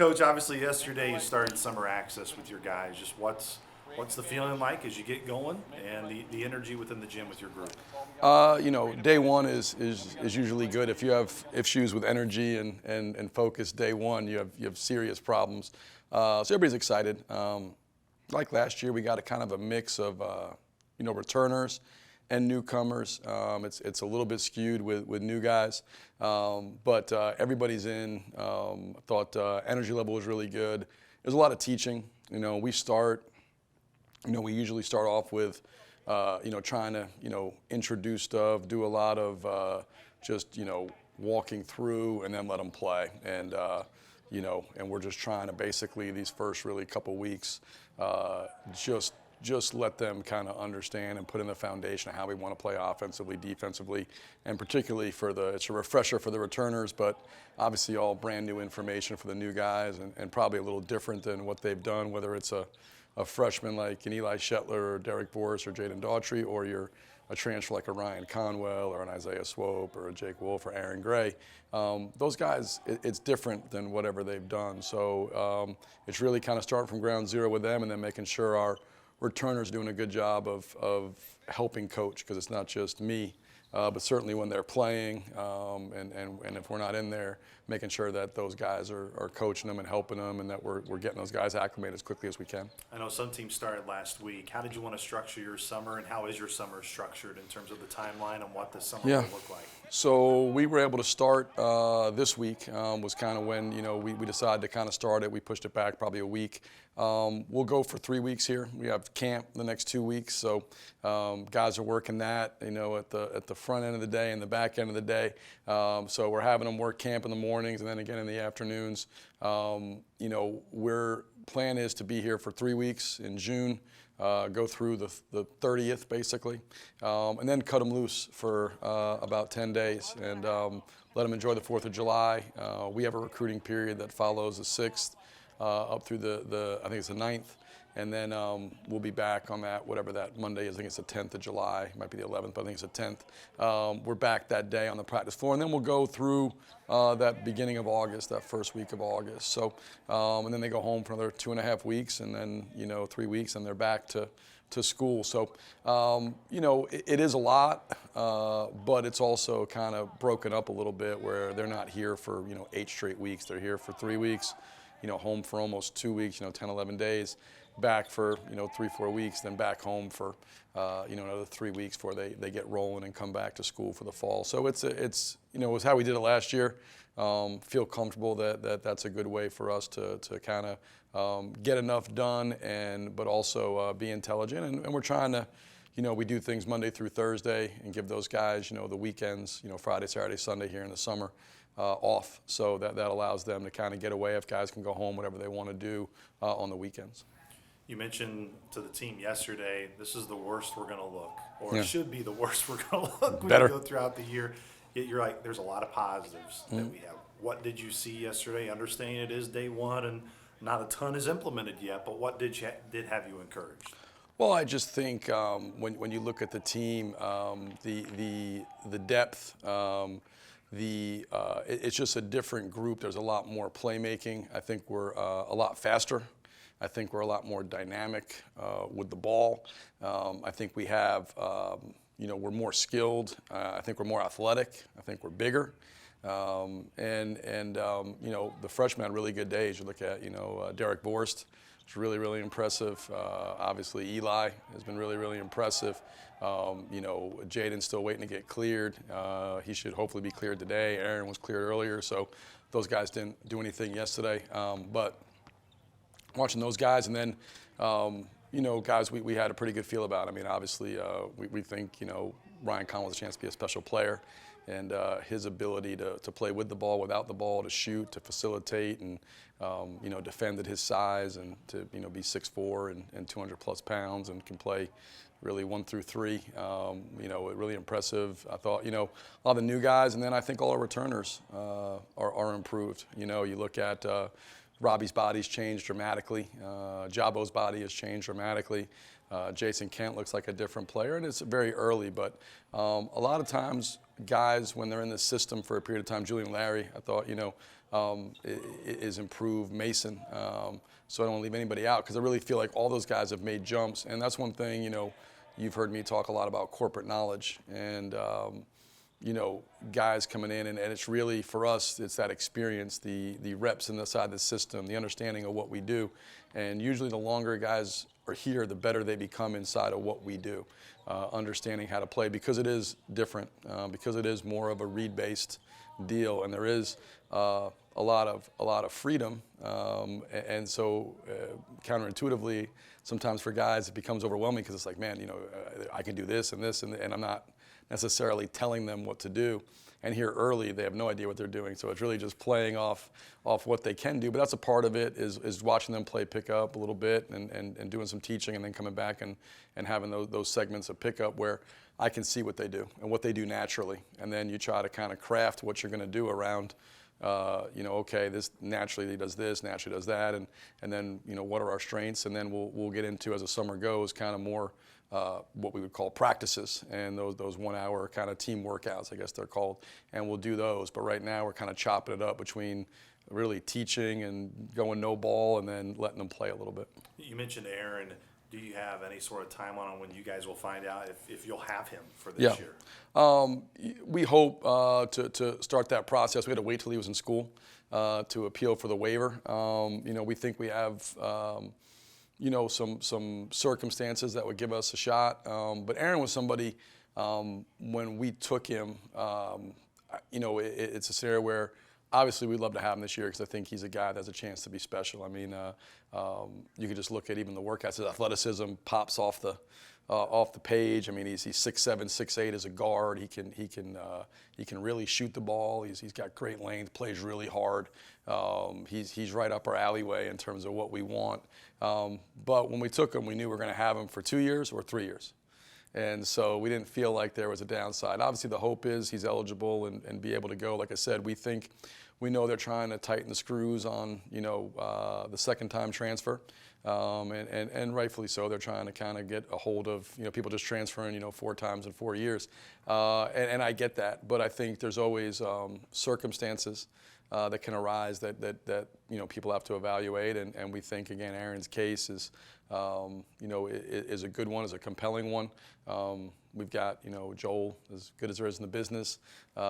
Coach, obviously yesterday you started summer access with your guys. Just what's the feeling like as you get going and the energy within the gym with your group? Day one is usually good. If you have issues with energy and focus, day one you have serious problems. So everybody's excited. Like last year, we got a kind of a mix of returners and newcomers. It's a little bit skewed with new guys, but everybody's in. Thought energy level was really good. There's a lot of teaching. We usually start off with, trying to, introduce stuff, do a lot of just, walking through and then let them play. And we're just trying to basically these first really couple weeks, just let them kind of understand and put in the foundation of how we want to play offensively, defensively, and particularly it's a refresher for the returners, but obviously all brand new information for the new guys and probably a little different than what they've done, whether it's a freshman like an Eli Shetler or Derek Boris or Jaden Daughtry, or you're a transfer like a Ryan Conwell or an Isaiah Swope or a Jake Wolf or Aaron Gray. Those guys, it's different than whatever they've done. So it's really kind of starting from ground zero with them and then making sure our returners doing a good job of helping coach, because it's not just me, but certainly when they're playing and if we're not in there, making sure that those guys are coaching them and helping them and that we're getting those guys acclimated as quickly as we can. I know some teams started last week. How did you want to structure your summer, and how is your summer structured in terms of the timeline and what the summer will look like? So we were able to start this week, was kind of when we decided to kind of start it. We pushed it back probably a week. We'll go for 3 weeks here. We have camp the next 2 weeks, so guys are working that at the front end of the day and the back end of the day. So we're having them work camp in the mornings and then again in the afternoons. We're plan is to be here for 3 weeks in June. Go through the 30th basically, and then cut them loose for about 10 days and let them enjoy the 4th of July. We have a recruiting period that follows the 6th up through I think it's the 9th, and then we'll be back on that, whatever that Monday is. I think it's the 10th of July. It might be the 11th, but I think it's the 10th. We're back that day on the practice floor, and then we'll go through that beginning of August, that first week of August. So, and then they go home for another 2.5 weeks, and then 3 weeks, and they're back to school. So, it is a lot, but it's also kind of broken up a little bit where they're not here for 8 straight weeks. They're here for 3 weeks. Home for almost 2 weeks, 10, 11 days, back for, 3, 4 weeks, then back home for, another 3 weeks before they get rolling and come back to school for the fall. So it's how we did it last year. Feel comfortable that's a good way for us to kind of get enough done but also be intelligent. And we're trying to, we do things Monday through Thursday and give those guys, the weekends, Friday, Saturday, Sunday here in the summer, off, so that allows them to kind of get away if guys can go home, whatever they want to do on the weekends. You mentioned to the team yesterday, this is the worst we're going to look, or it should be the worst we're going to look when we go throughout the year. Yet you're like, there's a lot of positives that we have. What did you see yesterday? Understanding it is day one and not a ton is implemented yet, but what did have you encouraged? Well, I just think when you look at the team, the depth. It's just a different group. There's a lot more playmaking. I think we're a lot faster. I think we're a lot more dynamic with the ball. I think we have, we're more skilled. I think we're more athletic. I think we're bigger. The freshmen had really good days. You look at, Derek Borst. It's really, really impressive. Obviously, Eli has been really, really impressive. Jaden's still waiting to get cleared. He should hopefully be cleared today. Aaron was cleared earlier, so those guys didn't do anything yesterday. But watching those guys, and then, guys we had a pretty good feel about. I mean, obviously, we think, Ryan Conwell has a chance to be a special player. And his ability to play with the ball, without the ball, to shoot, to facilitate, and defend at his size, and to be 6'4" and 200+ pounds, and can play really 1 through 3. Really impressive. I thought a lot of the new guys, and then I think all our returners are improved. You look at Robbie's body's changed dramatically. Jabo's body has changed dramatically. Jason Kent looks like a different player, and it's very early, but a lot of times guys, when they're in the system for a period of time, Julian Larry, I thought, is improved. Mason. So I don't leave anybody out because I really feel like all those guys have made jumps. And that's one thing, you've heard me talk a lot about corporate knowledge and, guys coming in. And it's really, for us, it's that experience, the reps inside the system, the understanding of what we do. And usually the longer guys are here, the better they become inside of what we do, understanding how to play because it is different, because it is more of a read-based deal, and there is a lot of freedom, and so counterintuitively, sometimes for guys it becomes overwhelming because it's like, man, I can do this, and I'm not necessarily telling them what to do. And here early, they have no idea what they're doing, so it's really just playing off what they can do. But that's a part of it is watching them play pickup a little bit and doing some teaching, and then coming back and having those segments of pickup where I can see what they do and what they do naturally, and then you try to kind of craft what you're going to do around. Okay, this naturally does this, naturally does that, and then what are our strengths, and then we'll get into, as the summer goes, kind of more what we would call practices, and those 1 hour kind of team workouts, I guess they're called, and we'll do those. But right now we're kind of chopping it up between really teaching and going no ball, and then letting them play a little bit. You mentioned Aaron. Do you have any sort of timeline on when you guys will find out if you'll have him for this year? We hope to start that process. We had to wait till he was in school to appeal for the waiver. We think we have some circumstances that would give us a shot. But Aaron was somebody, when we took him, it's a scenario where obviously we'd love to have him this year because I think he's a guy that has a chance to be special. I mean, you could just look at even the workouts. His athleticism pops off the page. I mean, he's 6'7", 6'8" as a guard. He can really shoot the ball. He's got great length. Plays really hard. He's right up our alleyway in terms of what we want. But when we took him, we knew we were going to have him for 2 years or 3 years. And so we didn't feel like there was a downside. Obviously, the hope is he's eligible and be able to go. Like I said, we know they're trying to tighten the screws on, the second-time transfer, and rightfully so. They're trying to kind of get a hold of, people just transferring, 4 times in 4 years, and I get that. But I think there's always circumstances that can arise that people have to evaluate, and we think again Aaron's case is is a good one, is a compelling one. We've got Joel, as good as there is in the business,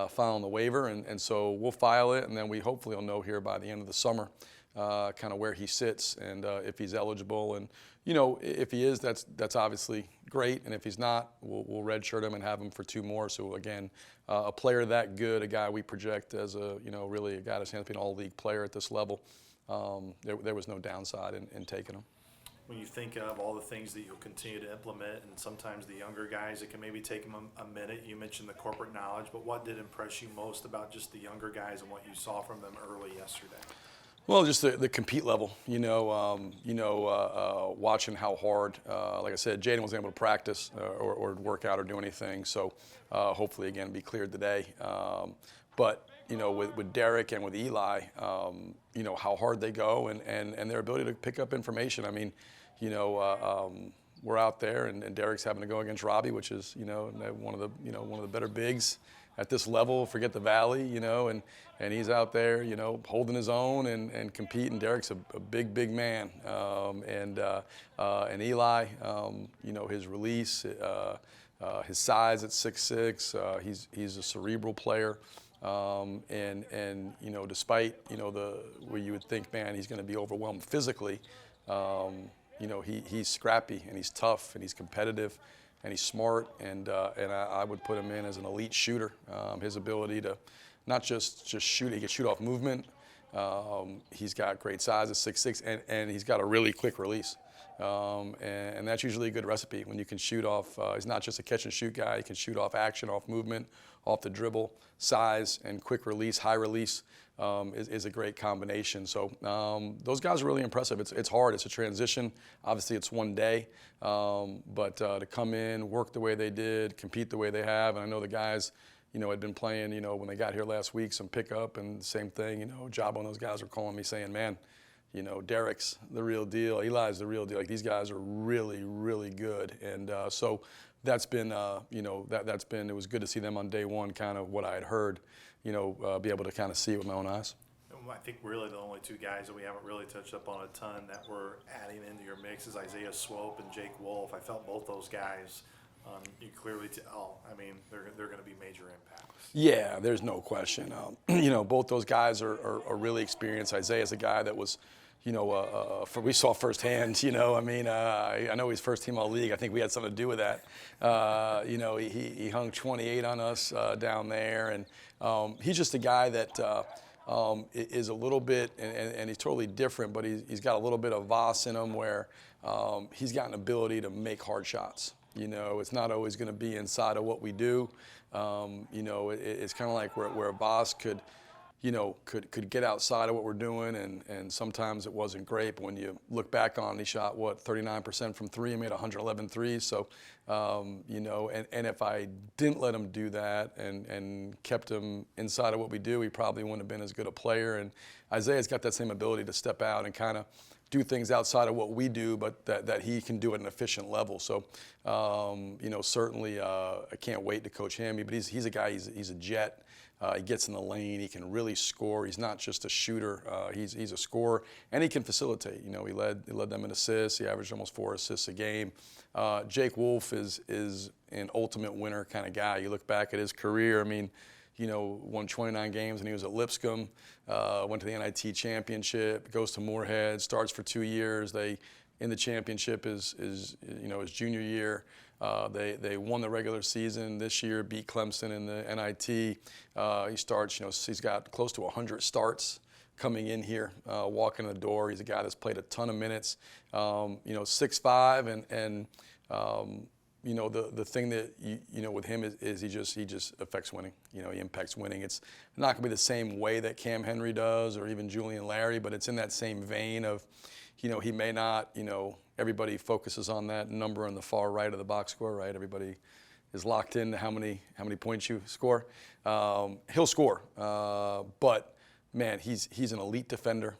filing the waiver, and so we'll file it, and then we hopefully will know here by the end of the summer kind of where he sits and if he's eligible, and if he is, that's obviously great, and if he's not, we'll redshirt him and have him for 2 more. So again, a player that good, a guy we project as really a guy that's going to be an all-league player at this level. There was no downside in taking him. When you think of all the things that you'll continue to implement, and sometimes the younger guys, it can maybe take them a minute. You mentioned the corporate knowledge, but what did impress you most about just the younger guys and what you saw from them early yesterday? Well, just the compete level, watching how hard, like I said, Jaden wasn't able to practice or work out or do anything, so hopefully, again, be cleared today. But, with Derek and with Eli, how hard they go and their ability to pick up information. I mean, we're out there, and Derek's having to go against Robbie, which is, one of the better bigs at this level. Forget the Valley, and he's out there, holding his own and competing. Derek's a big man, and Eli, his release, his size at 6'6", he's a cerebral player. Despite where you would think, man, he's going to be overwhelmed physically, he's scrappy and he's tough and he's competitive and he's smart, and I would put him in as an elite shooter. His ability to not just shoot, he can shoot off movement. He's got great size at 6'6", and he's got a really quick release. And that's usually a good recipe when you can shoot off. He's not just a catch and shoot guy. He can shoot off action, off movement, off the dribble. Size and quick release, high release is a great combination. So those guys are really impressive. It's hard. It's a transition. Obviously, it's one day. But to come in, work the way they did, compete the way they have, and I know the guys, had been playing, when they got here last week, some pickup and the same thing, Jabo and those guys were calling me saying, man, Derek's the real deal. Eli's the real deal. Like, these guys are really, really good. And so that's been, it was good to see them on day one, kind of what I had heard, be able to kind of see it with my own eyes. I think really the only two guys that we haven't really touched up on a ton that we're adding into your mix is Isaiah Swope and Jake Wolf. I felt both those guys, you clearly tell, I mean, they're going to be major impacts. Yeah, there's no question. Both those guys are really experienced. Isaiah's a guy that was, we saw firsthand, I know he's first team all league. I think we had something to do with that. He hung 28 on us down there, and he's just a guy that is a little bit, and he's totally different, but he's got a little bit of Voss in him where he's got an ability to make hard shots. It's not always going to be inside of what we do. It's kind of like where a boss could get outside of what we're doing, and sometimes it wasn't great. But when you look back on, he shot 39% from three and made 111 threes. So, and if I didn't let him do that and kept him inside of what we do, he probably wouldn't have been as good a player. And Isaiah's got that same ability to step out and kind of do things outside of what we do, but that he can do at an efficient level. So, certainly I can't wait to coach him. But he's a guy. He's a jet. He gets in the lane. He can really score. He's not just a shooter. He's a scorer, and he can facilitate. He led them in assists. He averaged almost 4 assists a game. Jake Wolf is an ultimate winner kind of guy. You look back at his career. I mean, won 29 games, and he was at Lipscomb. Went to the NIT championship. Goes to Moorhead. Starts for 2 years. In the championship is his junior year. They won the regular season this year, beat Clemson in the NIT. He starts, he's got close to 100 starts coming in here, walking in the door. He's a guy that's played a ton of minutes, 6'5", and the thing that with him is he just affects winning. He impacts winning. It's not going to be the same way that Cam Henry does or even Julian Larry, but it's in that same vein of, he may not, everybody focuses on that number on the far right of the box score, right? Everybody is locked into how many points you score. He'll score, but man, he's an elite defender.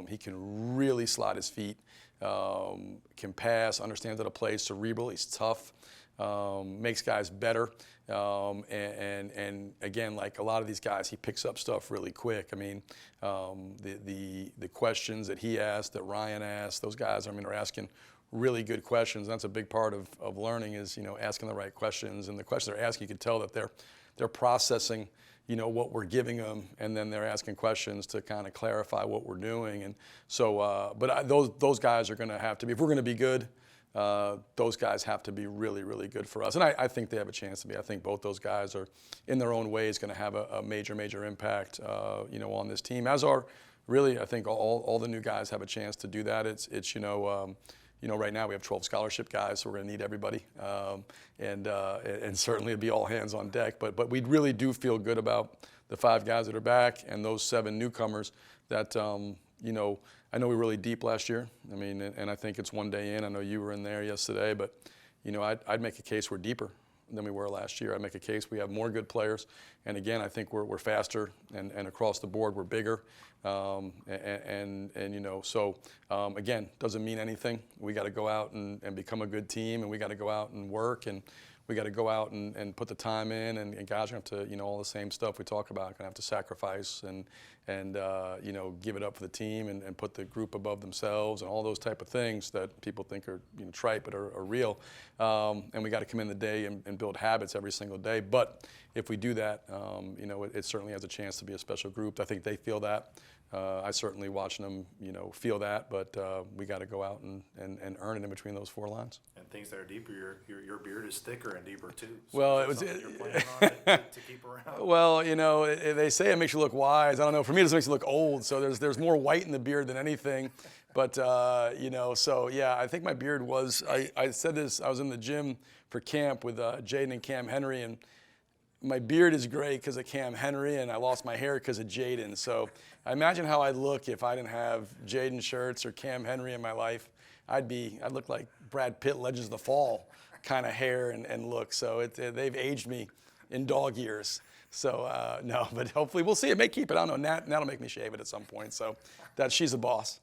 He can really slide his feet, can pass, understands how to play, cerebral. He's tough, makes guys better. And again, like a lot of these guys, he picks up stuff really quick. I mean, the questions that he asked, that Ryan asked, those guys, are asking really good questions. That's a big part of learning is, asking the right questions. And the questions they're asking, you can tell that they're processing, what we're giving them, and then they're asking questions to kind of clarify what we're doing. And so, those guys are going to have to be, if we're going to be good, those guys have to be really, really good for us. And I think they have a chance to be. I think both those guys are, in their own ways, going to have a major, major impact, on this team. As are really, I think all the new guys have a chance to do that. It's right now we have 12 scholarship guys, so we're going to need everybody, and certainly it'll be all hands on deck. But we really do feel good about the 5 guys that are back and those 7 newcomers that I know we were really deep last year. I mean, and I think it's one day in. I know you were in there yesterday, but I'd make a case we're deeper than we were last year. I'd make a case we have more good players, and again, I think we're faster and across the board we're bigger. Again, doesn't mean anything. We got to go out and become a good team, and we got to go out and work, and we got to go out and put the time in, and guys are going to have to, all the same stuff we talk about, going to have to sacrifice and give it up for the team and put the group above themselves and all those type of things that people think are trite but are real. And we got to come in the day and build habits every single day. But if we do that, it certainly has a chance to be a special group. I think they feel that. I certainly watching them, feel that, but we got to go out and earn it in between those 4 lines. And things that are deeper, your beard is thicker and deeper too. So well, it was. You're planning on to keep around. Well, they say it makes you look wise. I don't know. For me, it just makes you look old. So there's more white in the beard than anything. But so yeah, I think my beard was. I said this. I was in the gym for camp with Jaden and Cam Henry, and my beard is gray because of Cam Henry, and I lost my hair because of Jaden. So I imagine how I'd look if I didn't have Jaden Schertz or Cam Henry in my life. I'd look like Brad Pitt, Legends of the Fall kind of hair and look. So they've aged me in dog years. So no, but hopefully we'll see. It may keep it. I don't know. Nat'll make me shave it at some point. So she's a boss.